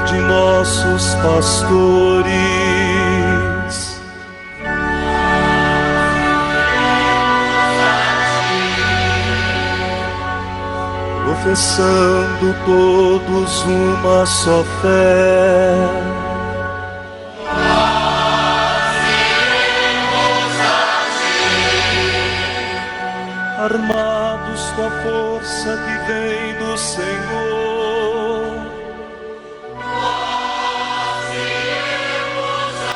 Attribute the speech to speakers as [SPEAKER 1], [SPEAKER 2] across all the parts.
[SPEAKER 1] de nossos pastores. Professando todos uma só fé, armados com a força que vem do Senhor, nós iremos a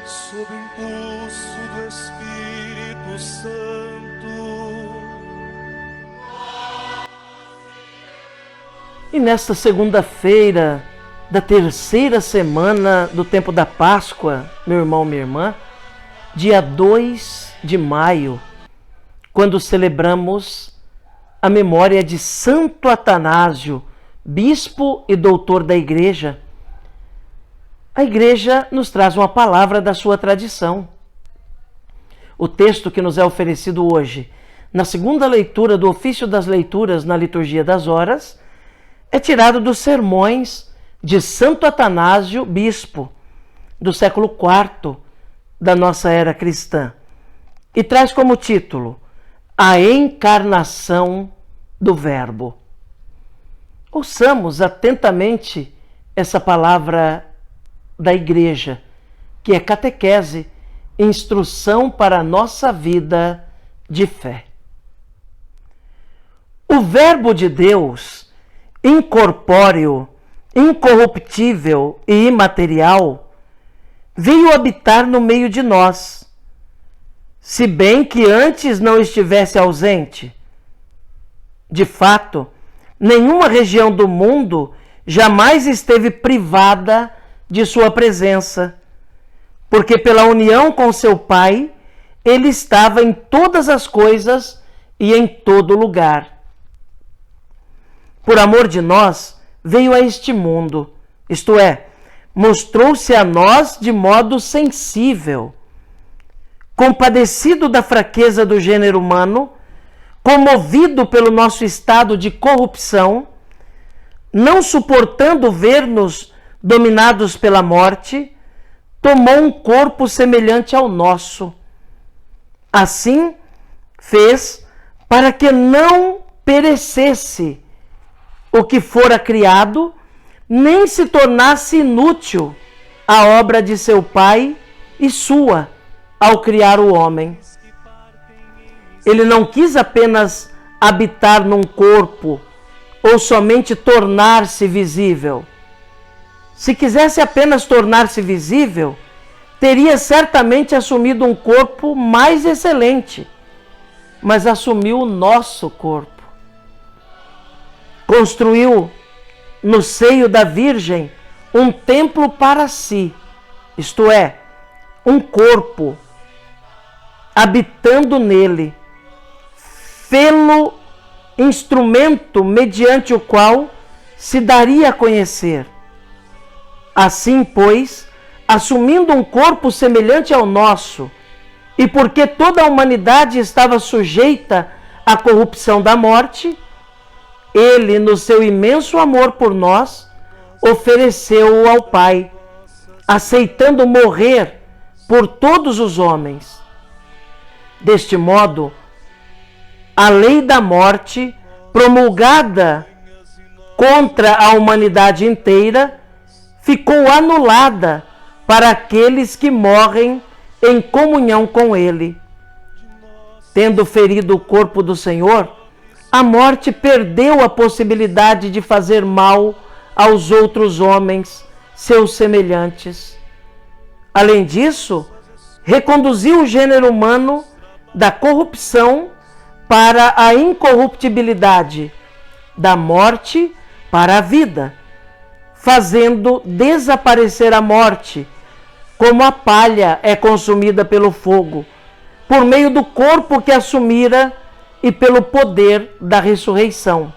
[SPEAKER 1] ti, sob o impulso do Espírito Santo.
[SPEAKER 2] E nesta segunda-feira da terceira semana do tempo da Páscoa, meu irmão, minha irmã, dia 2 de maio, quando celebramos a memória de Santo Atanásio, bispo e doutor da Igreja, a Igreja nos traz uma palavra da sua tradição. O texto que nos é oferecido hoje, na segunda leitura do Ofício das Leituras na Liturgia das Horas, é tirado dos sermões de Santo Atanásio, bispo, do século IV da nossa era cristã, e traz como título A Encarnação do Verbo. Ouçamos atentamente essa palavra da Igreja, que é catequese, instrução para a nossa vida de fé. O Verbo de Deus, incorpóreo, incorruptível e imaterial, veio habitar no meio de nós, se bem que antes não estivesse ausente. De fato, nenhuma região do mundo jamais esteve privada de sua presença, porque pela união com seu Pai, ele estava em todas as coisas e em todo lugar. Por amor de nós, veio a este mundo, isto é, mostrou-se a nós de modo sensível, compadecido da fraqueza do gênero humano, comovido pelo nosso estado de corrupção, não suportando ver-nos dominados pela morte, tomou um corpo semelhante ao nosso. Assim, fez para que não perecesse o que fora criado, nem se tornasse inútil a obra de seu Pai e sua ao criar o homem. Ele não quis apenas habitar num corpo ou somente tornar-se visível. Se quisesse apenas tornar-se visível, teria certamente assumido um corpo mais excelente, mas assumiu o nosso corpo. Construiu no seio da Virgem um templo para si, isto é, um corpo, habitando nele, fê-lo instrumento mediante o qual se daria a conhecer. Assim, pois, assumindo um corpo semelhante ao nosso, e porque toda a humanidade estava sujeita à corrupção da morte, ele, no seu imenso amor por nós, ofereceu-o ao Pai, aceitando morrer por todos os homens. Deste modo, a lei da morte, promulgada contra a humanidade inteira, ficou anulada para aqueles que morrem em comunhão com ele. Tendo ferido o corpo do Senhor, a morte perdeu a possibilidade de fazer mal aos outros homens, seus semelhantes. Além disso, reconduziu o gênero humano da corrupção para a incorruptibilidade, da morte para a vida, fazendo desaparecer a morte, como a palha é consumida pelo fogo, por meio do corpo que assumira e pelo poder da ressurreição.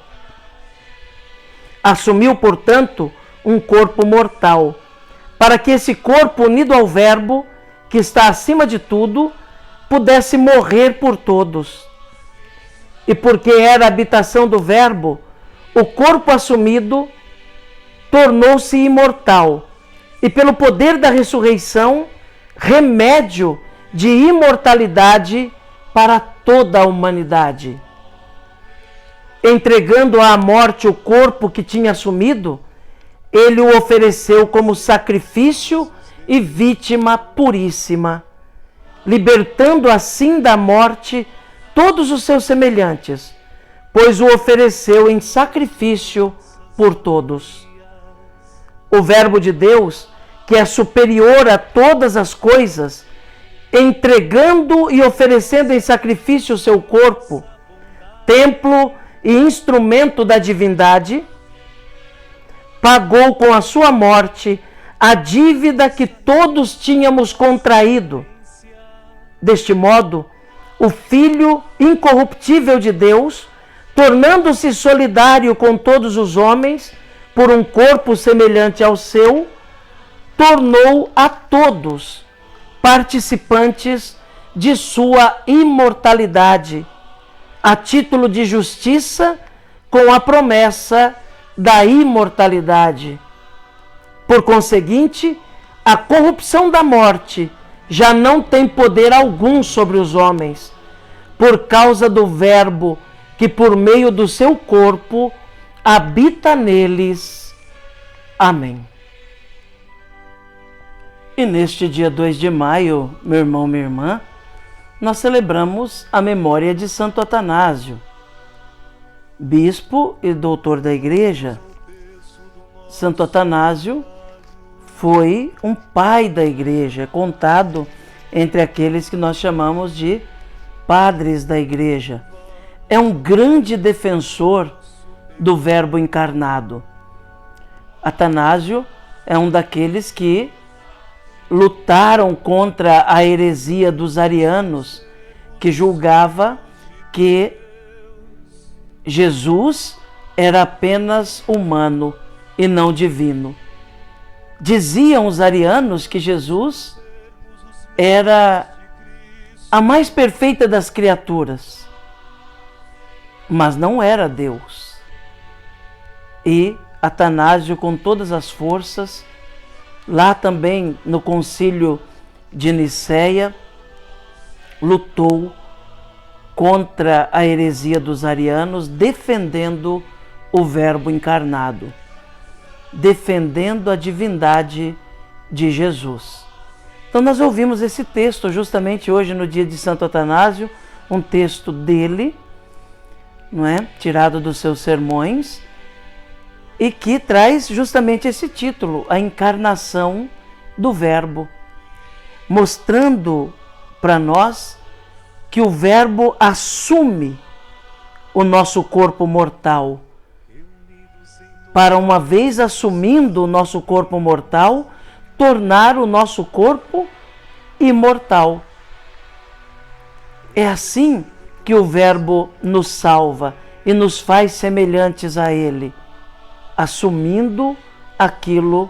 [SPEAKER 2] Assumiu, portanto, um corpo mortal, para que esse corpo, unido ao Verbo, que está acima de tudo, pudesse morrer por todos. E porque era a habitação do Verbo, o corpo assumido tornou-se imortal e, pelo poder da ressurreição, remédio de imortalidade para toda a humanidade. Entregando à morte o corpo que tinha assumido, ele o ofereceu como sacrifício e vítima puríssima, libertando assim da morte todos os seus semelhantes, pois o ofereceu em sacrifício por todos. O Verbo de Deus, que é superior a todas as coisas, entregando e oferecendo em sacrifício o seu corpo, templo e instrumento da divindade, pagou com a sua morte a dívida que todos tínhamos contraído. Deste modo, o Filho incorruptível de Deus, tornando-se solidário com todos os homens por um corpo semelhante ao seu, tornou a todos participantes de sua imortalidade, a título de justiça, com a promessa da imortalidade. Por conseguinte, a corrupção da morte já não tem poder algum sobre os homens, por causa do Verbo que, por meio do seu corpo, habita neles. Amém. E neste dia 2 de maio, meu irmão, minha irmã, nós celebramos a memória de Santo Atanásio, bispo e doutor da Igreja. Santo Atanásio foi um pai da Igreja, contado entre aqueles que nós chamamos de padres da Igreja. É um grande defensor do Verbo encarnado. Atanásio é um daqueles que lutaram contra a heresia dos arianos, que julgava que Jesus era apenas humano e não divino. Diziam os arianos que Jesus era a mais perfeita das criaturas, mas não era Deus. E Atanásio, com todas as forças, lá também no concílio de Nicéia, lutou contra a heresia dos arianos, defendendo o Verbo encarnado, defendendo a divindade de Jesus. Então nós ouvimos esse texto justamente hoje no dia de Santo Atanásio, um texto dele, não é? Tirado dos seus sermões, e que traz justamente esse título, a encarnação do Verbo, mostrando para nós que o Verbo assume o nosso corpo mortal, para, uma vez assumindo o nosso corpo mortal, tornar o nosso corpo imortal. É assim que o Verbo nos salva e nos faz semelhantes a Ele, assumindo aquilo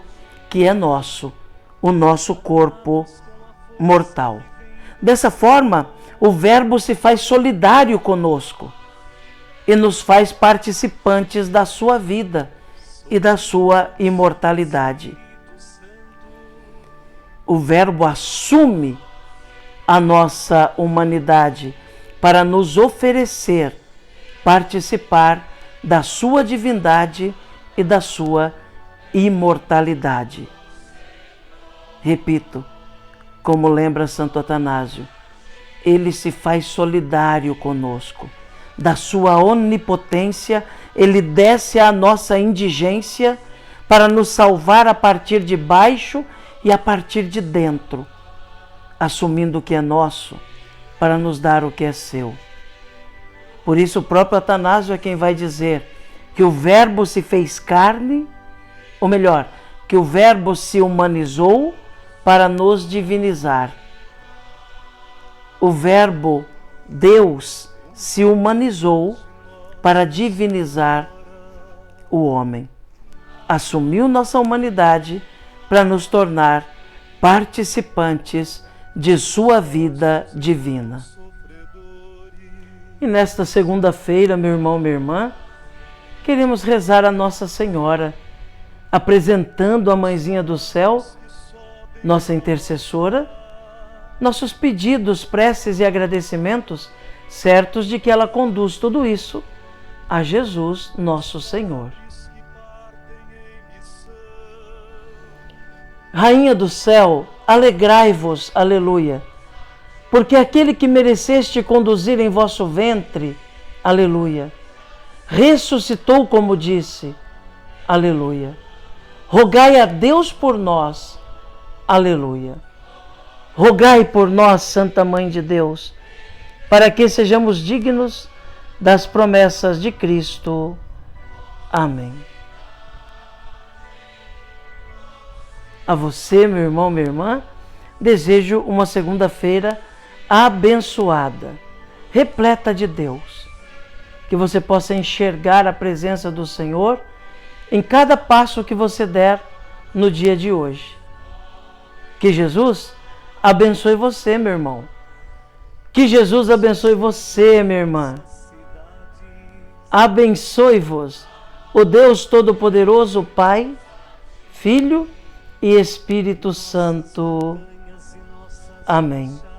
[SPEAKER 2] que é nosso, o nosso corpo mortal. Dessa forma, o Verbo se faz solidário conosco e nos faz participantes da sua vida e da sua imortalidade. O Verbo assume a nossa humanidade para nos oferecer participar da sua divindade e da sua imortalidade. Repito, como lembra Santo Atanásio, ele se faz solidário conosco. Da sua onipotência, ele desce à nossa indigência para nos salvar a partir de baixo e a partir de dentro, assumindo o que é nosso para nos dar o que é seu. Por isso o próprio Atanásio é quem vai dizer que o Verbo se fez carne, ou melhor, que o Verbo se humanizou para nos divinizar. O Verbo, Deus, se humanizou para divinizar o homem. Assumiu nossa humanidade para nos tornar participantes de sua vida divina. E nesta segunda-feira, meu irmão, minha irmã, queremos rezar a Nossa Senhora, apresentando a Mãezinha do Céu, nossa intercessora, nossos pedidos, preces e agradecimentos, certos de que ela conduz tudo isso a Jesus, nosso Senhor. Rainha do céu, alegrai-vos, aleluia, porque aquele que mereceste conduzir em vosso ventre, aleluia, ressuscitou como disse, aleluia. Rogai a Deus por nós, aleluia. Rogai por nós, Santa Mãe de Deus, para que sejamos dignos das promessas de Cristo. Amém. A você, meu irmão, minha irmã, desejo uma segunda-feira abençoada, repleta de Deus. Que você possa enxergar a presença do Senhor em cada passo que você der no dia de hoje. Que Jesus abençoe você, meu irmão. Que Jesus abençoe você, minha irmã. Abençoe-vos o Deus Todo-Poderoso, Pai, Filho e Espírito Santo. Amém.